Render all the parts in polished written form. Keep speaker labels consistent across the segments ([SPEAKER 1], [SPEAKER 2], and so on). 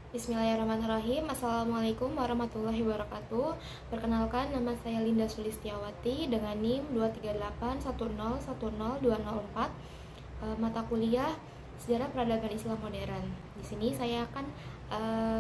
[SPEAKER 1] Bismillahirrahmanirrahim. Assalamualaikum warahmatullahi wabarakatuh. Perkenalkan, nama saya Linda Sulistiawati dengan NIM 23810102004. Mata kuliah Sejarah Peradaban Islam Modern. Di sini saya akan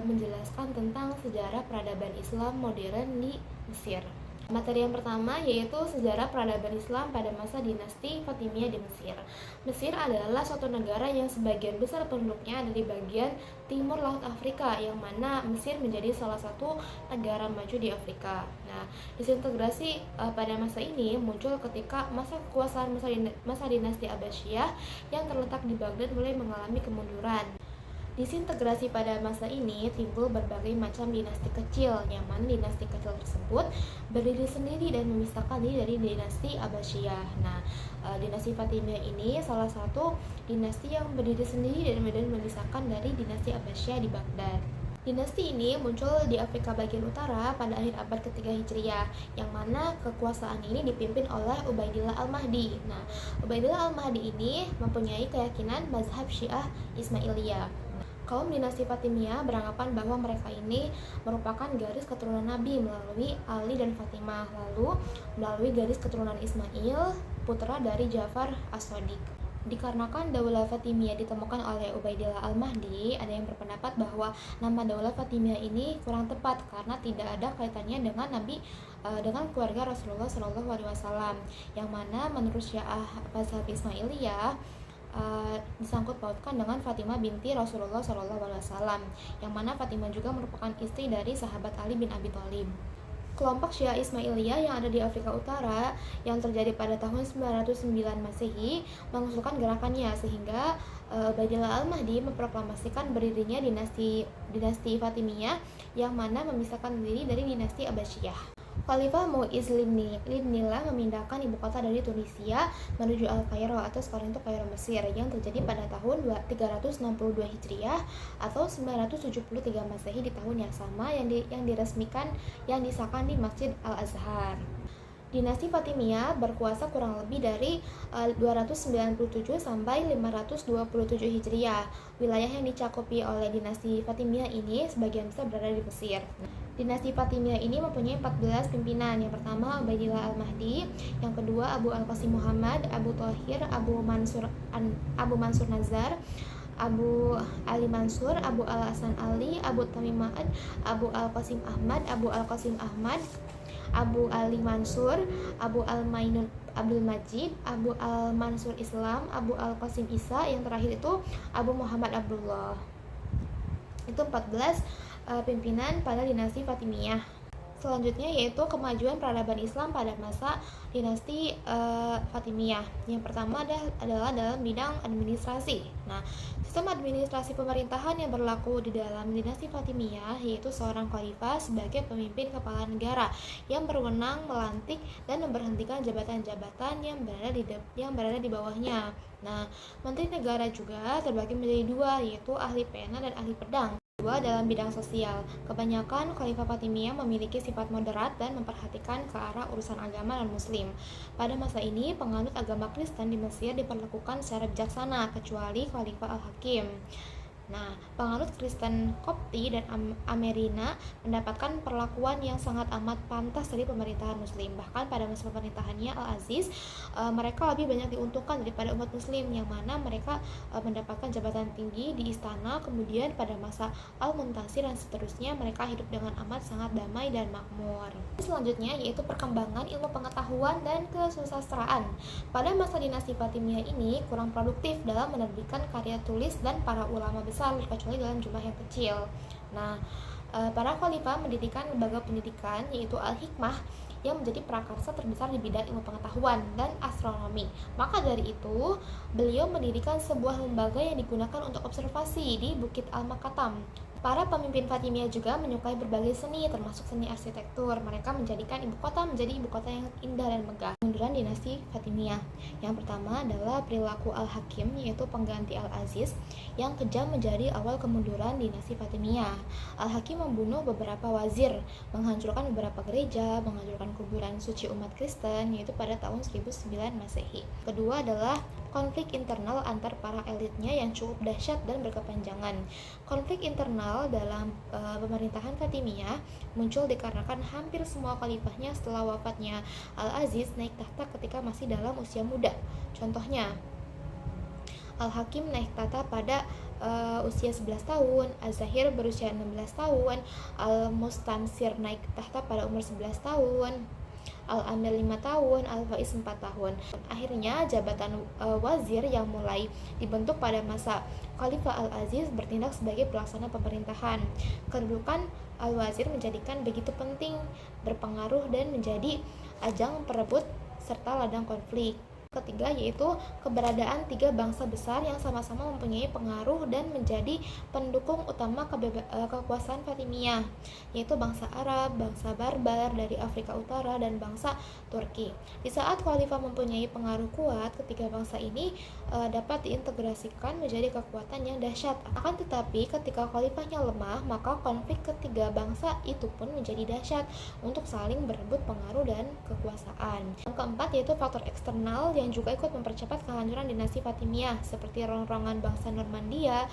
[SPEAKER 1] menjelaskan tentang sejarah peradaban Islam modern di Mesir. Materi yang pertama yaitu sejarah peradaban Islam pada masa dinasti Fatimiyah di Mesir. Mesir adalah suatu negara yang sebagian besar penduduknya ada di bagian timur Laut Afrika, yang mana Mesir menjadi salah satu negara maju di Afrika. Nah, disintegrasi pada masa ini muncul ketika masa kekuasaan masa dinasti Abbasiyah yang terletak di Baghdad mulai mengalami kemunduran. Disintegrasi pada masa ini timbul berbagai macam dinasti kecil, yang mana dinasti kecil tersebut berdiri sendiri dan memisahkan diri dari dinasti Abbasiyah. Nah, dinasti Fatimiyah ini salah satu dinasti yang berdiri sendiri dan memisahkan dari dinasti Abbasiyah di Baghdad. Dinasti ini muncul di Afrika bagian utara pada akhir abad ketiga Hijriah, yang mana kekuasaan ini dipimpin oleh Ubaidillah Al-Mahdi. Nah, Ubaidillah Al-Mahdi ini mempunyai keyakinan mazhab Syiah Ismailiyah. Kaum dinasti Fatimiyah beranggapan bahwa mereka ini merupakan garis keturunan Nabi melalui Ali dan Fatimah, lalu melalui garis keturunan Ismail, putra dari Ja'far As-Shadiq. Dikarenakan Daulah Fatimiyah ditemukan oleh Ubaidillah Al-Mahdi, ada yang berpendapat bahwa nama Daulah Fatimiyah ini kurang tepat karena tidak ada kaitannya dengan Nabi, dengan keluarga Rasulullah SAW, yang mana menurut Syiah mazhab Ismailiyah disangkut pautkan dengan Fatimah binti Rasulullah SAW, yang mana Fatimah juga merupakan istri dari sahabat Ali bin Abi Thalib. Kelompok Syiah Ismailiyah yang ada di Afrika Utara yang terjadi pada tahun 909 Masehi mengusulkan gerakannya, sehingga Ubaidillah Al-Mahdi memproklamasikan berdirinya dinasti Fatimiyah, yang mana memisahkan diri dari dinasti Abbasiyah. Khalifah Mu'izz Ibnillah memindahkan ibu kota dari Tunisia menuju Al-Kairo atau sekarang itu Kairo Mesir, yang terjadi pada tahun 362 Hijriah atau 973 Masehi, di tahun yang sama yang disahkan di Masjid Al-Azhar. Dinasti Fatimiyah berkuasa kurang lebih dari 297 sampai 527 Hijriah. Wilayah yang dicakupi oleh dinasti Fatimiyah ini sebagian besar berada di Mesir. Dinasti Fatimiyah ini mempunyai 14 pimpinan. Yang pertama Ubaidillah Al-Mahdi, yang kedua Abu Al-Qasim Muhammad, Abu Thahir, Abu Mansur Nazar, Abu Ali Mansur, Abu Al-Hasan Ali, Abu Tamim Ma'ad, Abu Al-Qasim Ahmad, Abu Ali Mansur, Abu Al-Mainun Abdul Majid, Abu Al-Mansur Islam, Abu Al-Qasim Isa, yang terakhir itu Abu Muhammad Abdullah. Itu 14 pimpinan pada dinasti Fatimiyah. Selanjutnya yaitu kemajuan peradaban Islam pada masa dinasti Fatimiyah. Yang pertama adalah dalam bidang administrasi. Nah, sistem administrasi pemerintahan yang berlaku di dalam dinasti Fatimiyah yaitu seorang khalifah sebagai pemimpin kepala negara yang berwenang melantik dan memberhentikan jabatan-jabatan yang berada di bawahnya. Nah, menteri negara juga terbagi menjadi dua, yaitu ahli pena dan ahli pedang. Kedua, dalam bidang sosial, kebanyakan Khalifah Fatimiyah memiliki sifat moderat dan memperhatikan ke arah urusan agama dan muslim. Pada masa ini, penganut agama Kristen di Mesir diperlakukan secara bijaksana, kecuali Khalifah Al-Hakim. Nah, penganut Kristen Kopti dan Amerina mendapatkan perlakuan yang sangat amat pantas dari pemerintahan Muslim. Bahkan pada masa pemerintahannya Al-Aziz, mereka lebih banyak diuntungkan daripada umat Muslim, yang mana mereka mendapatkan jabatan tinggi di istana. Kemudian pada masa Al-Muntasir dan seterusnya, mereka hidup dengan amat sangat damai dan makmur. Selanjutnya yaitu perkembangan ilmu pengetahuan dan kesusastraan. Pada masa dinasti Fatimiyah ini kurang produktif dalam menerbitkan karya tulis dan para ulama besar, kecuali dalam jumlah yang kecil. Nah, para khalifah mendirikan lembaga pendidikan yaitu Al-Hikmah yang menjadi prakarsa terbesar di bidang ilmu pengetahuan dan astronomi. Maka dari itu, beliau mendirikan sebuah lembaga yang digunakan untuk observasi di Bukit Al-Makatam. Para pemimpin Fatimiyah juga menyukai berbagai seni, termasuk seni arsitektur. Mereka menjadikan ibu kota menjadi ibu kota yang indah dan megah. Kemunduran dinasti Fatimiyah. Yang pertama adalah perilaku Al-Hakim, yaitu pengganti Al-Aziz, yang kejam menjadi awal kemunduran dinasti Fatimiyah. Al-Hakim membunuh beberapa wazir, menghancurkan beberapa gereja, menghancurkan kuburan suci umat Kristen, yaitu pada tahun 1009 Masehi. Kedua adalah konflik internal antar para elitnya yang cukup dahsyat dan berkepanjangan. Konflik internal dalam pemerintahan Fatimiyah muncul dikarenakan hampir semua khalifahnya setelah wafatnya Al-Aziz naik tahta ketika masih dalam usia muda. Contohnya, Al-Hakim naik tahta pada usia 11 tahun, Az-Zahir berusia 16 tahun, Al-Mustansir naik tahta pada umur 11 tahun, Al-Amir 5 tahun, Al-Faiz 4 tahun. Akhirnya jabatan wazir yang mulai dibentuk pada masa Khalifah Al-Aziz bertindak sebagai pelaksana pemerintahan. Kedudukan Al-Wazir menjadikan begitu penting, berpengaruh dan menjadi ajang perebut serta ladang konflik. Ketiga yaitu keberadaan tiga bangsa besar yang sama-sama mempunyai pengaruh dan menjadi pendukung utama kekuasaan Fatimiyah, yaitu bangsa Arab, bangsa Barbar dari Afrika Utara, dan bangsa Turki. Di saat khalifah mempunyai pengaruh kuat, ketiga bangsa ini dapat diintegrasikan menjadi kekuatan yang dahsyat. Akan tetapi ketika khalifahnya lemah, maka konflik ketiga bangsa itu pun menjadi dahsyat untuk saling berebut pengaruh dan kekuasaan. Yang keempat yaitu faktor eksternal yang juga ikut mempercepat kehancuran dinasti Fatimiyah, seperti rongrongan bangsa Normandia,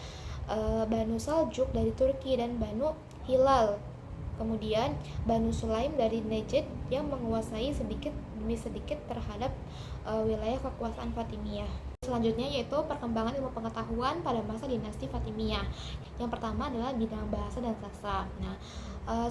[SPEAKER 1] Banu Saljuk dari Turki, dan Banu Hilal. Kemudian Banu Sulaim dari Najd yang menguasai sedikit demi sedikit terhadap wilayah kekuasaan Fatimiyah. Selanjutnya yaitu perkembangan ilmu pengetahuan pada masa dinasti Fatimiyah. Yang pertama adalah bidang bahasa dan sastra.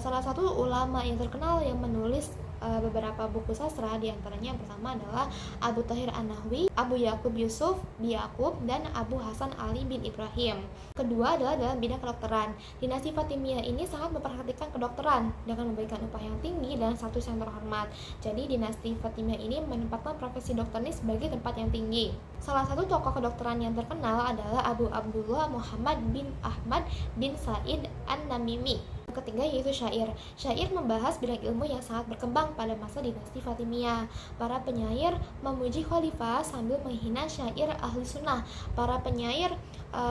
[SPEAKER 1] Salah satu ulama yang terkenal yang menulis beberapa buku sastra, diantaranya yang pertama adalah Abu Thahir An-Nahwi, Abu Yakub Yusuf bin Yakub, dan Abu Hasan Ali bin Ibrahim. Kedua adalah dalam bidang kedokteran. Dinasti Fatimiyah ini sangat memperhatikan kedokteran dengan memberikan upah yang tinggi dan status yang terhormat. Jadi dinasti Fatimiyah ini menempatkan profesi dokter ini sebagai tempat yang tinggi. Salah satu tokoh kedokteran yang terkenal adalah Abu Abdullah Muhammad bin Ahmad bin Said An-Namimi. Ketiga yaitu syair. Syair membahas bidang ilmu yang sangat berkembang pada masa dinasti Fatimiyah. Para penyair memuji khalifah sambil menghina syair ahli sunnah. Para penyair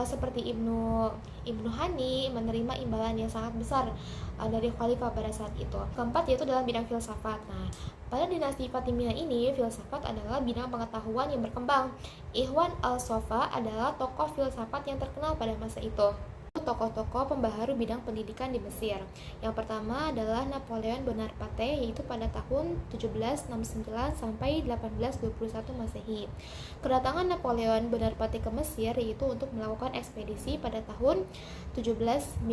[SPEAKER 1] seperti Ibnu Hani menerima imbalan yang sangat besar dari khalifah pada saat itu. Keempat yaitu dalam bidang filsafat. Pada dinasti Fatimiyah ini, filsafat adalah bidang pengetahuan yang berkembang. Ikhwan al-Sofa adalah tokoh filsafat yang terkenal pada masa itu. Tokoh-tokoh pembaharu bidang pendidikan di Mesir. Yang pertama adalah Napoleon Bonaparte, yaitu pada tahun 1769 sampai 1821 Masehi. Kedatangan Napoleon Bonaparte ke Mesir yaitu untuk melakukan ekspedisi pada tahun 1798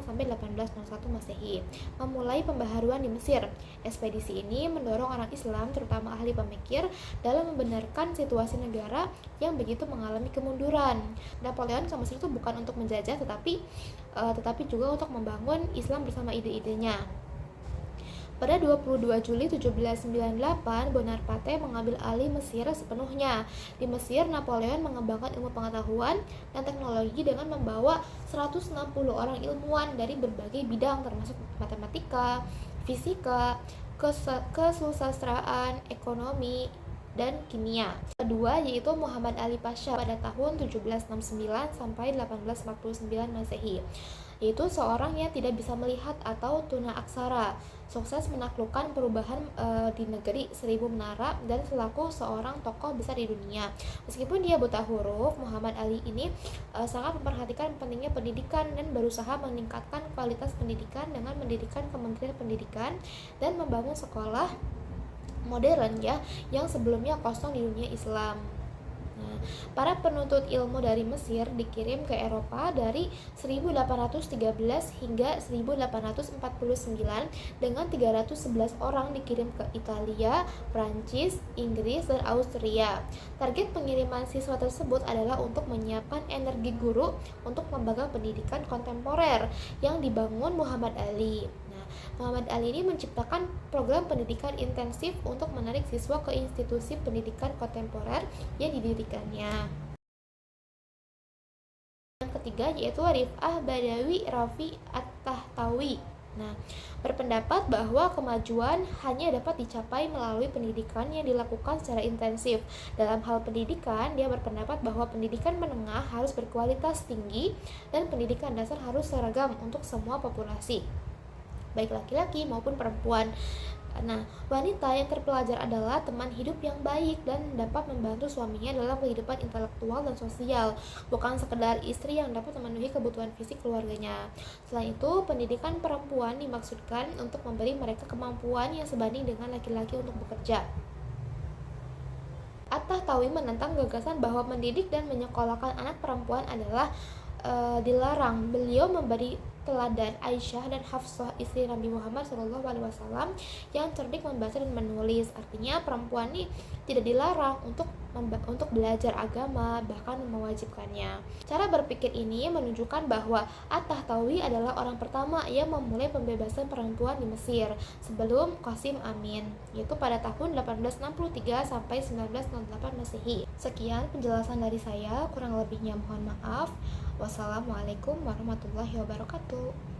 [SPEAKER 1] sampai 1801 Masehi, memulai pembaharuan di Mesir. Ekspedisi ini mendorong orang Islam, terutama ahli pemikir, dalam membenarkan situasi negara yang begitu mengalami kemunduran. Napoleon ke Mesir itu bukan untuk menjajah, tetapi juga untuk membangun Islam bersama ide-idenya. Pada 22 Juli 1798, Bonaparte mengambil alih Mesir sepenuhnya. Di Mesir, Napoleon mengembangkan ilmu pengetahuan dan teknologi dengan membawa 160 orang ilmuwan dari berbagai bidang termasuk matematika, fisika, kesusastraan, ekonomi, dan kimia. Kedua yaitu Muhammad Ali Pasha pada tahun 1769 sampai 1849 Masehi, yaitu seorang yang tidak bisa melihat atau tuna aksara, sukses menaklukkan perubahan di negeri 1000 menara dan selaku seorang tokoh besar di dunia. Meskipun dia buta huruf, Muhammad Ali ini sangat memperhatikan pentingnya pendidikan dan berusaha meningkatkan kualitas pendidikan dengan mendirikan Kementerian Pendidikan dan membangun sekolah modern yang sebelumnya kosong di dunia Islam. Para penuntut ilmu dari Mesir dikirim ke Eropa dari 1813 hingga 1849 dengan 311 orang dikirim ke Italia, Prancis, Inggris, dan Austria. Target pengiriman siswa tersebut adalah untuk menyiapkan energi guru untuk lembaga pendidikan kontemporer yang dibangun Muhammad Ali. Muhammad Ali ini menciptakan program pendidikan intensif untuk menarik siswa ke institusi pendidikan kontemporer yang didirikannya. Yang ketiga yaitu Rif'ah Badawi Rafi At-Tahtawi. Berpendapat bahwa kemajuan hanya dapat dicapai melalui pendidikan yang dilakukan secara intensif. Dalam hal pendidikan, dia berpendapat bahwa pendidikan menengah harus berkualitas tinggi dan pendidikan dasar harus seragam untuk semua populasi, baik laki-laki maupun perempuan. Nah, wanita yang terpelajar adalah teman hidup yang baik dan dapat membantu suaminya dalam kehidupan intelektual dan sosial, bukan sekedar istri yang dapat memenuhi kebutuhan fisik keluarganya. Selain itu, pendidikan perempuan dimaksudkan untuk memberi mereka kemampuan yang sebanding dengan laki-laki untuk bekerja. At-Tahtawi menentang gagasan bahwa mendidik dan menyekolahkan anak perempuan adalah dilarang. Beliau memberi teladan Aisyah dan Hafsah, istri Nabi Muhammad SAW, yang cerdik membaca dan menulis. Artinya perempuan ini tidak dilarang untuk belajar agama, bahkan mewajibkannya. Cara berpikir ini menunjukkan bahwa At-Tahtawi adalah orang pertama yang memulai pembebasan perempuan di Mesir sebelum Qasim Amin, yaitu pada tahun 1863 sampai 1908 Masehi. Sekian penjelasan dari saya, kurang lebihnya mohon maaf. Wassalamualaikum warahmatullahi wabarakatuh.